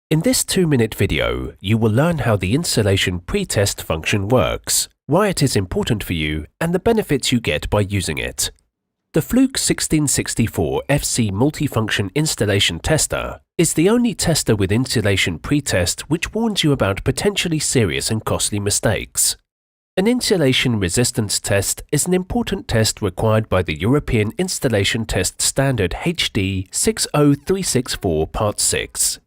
In this 2-minute video, you will learn how the installation PreTest function works, why it is important for you, and the benefits you get by using it. The Fluke 1664 FC Multifunction Installation Tester is the only tester with installation PreTest which warns you about potentially serious and costly mistakes. An insulation resistance test is an important test required by the European Installation Test Standard HD 60364 Part 6.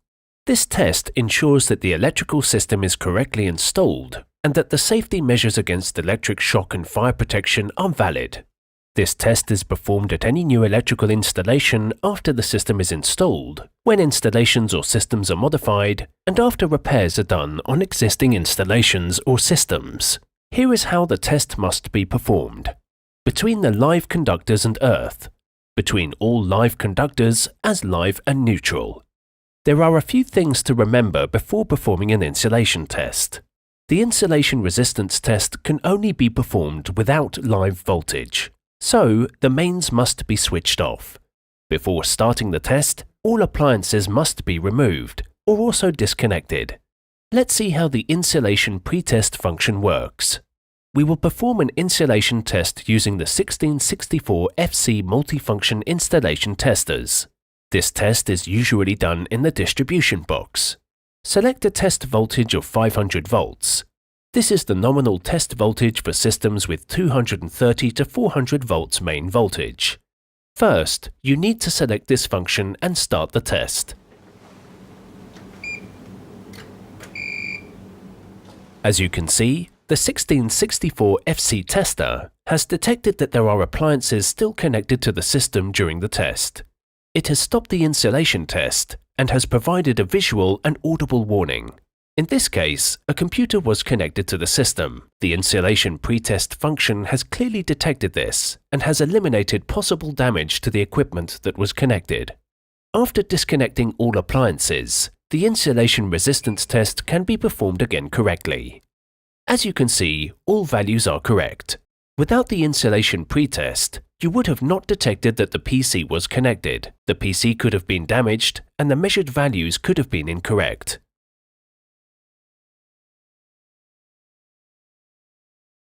This test ensures that the electrical system is correctly installed and that the safety measures against electric shock and fire protection are valid. This test is performed at any new electrical installation after the system is installed, when installations or systems are modified, and after repairs are done on existing installations or systems. Here is how the test must be performed. Between the live conductors and earth. Between all live conductors as live and neutral. There are a few things to remember before performing an insulation test. The insulation resistance test can only be performed without live voltage, so the mains must be switched off. Before starting the test, all appliances must be removed or also disconnected. Let's see how the insulation PreTest function works. We will perform an insulation test using the 1664 FC Multifunction Installation Testers. This test is usually done in the distribution box. Select a test voltage of 500 volts. This is the nominal test voltage for systems with 230 to 400 volts main voltage. First, you need to select this function and start the test. As you can see, the 1664 FC tester has detected that there are appliances still connected to the system during the test. It has stopped the insulation test and has provided a visual and audible warning. In this case, a computer was connected to the system. The insulation PreTest function has clearly detected this and has eliminated possible damage to the equipment that was connected. After disconnecting all appliances, the insulation resistance test can be performed again correctly. As you can see, all values are correct. Without the insulation PreTest, you would have not detected that the PC was connected. The PC could have been damaged and the measured values could have been incorrect.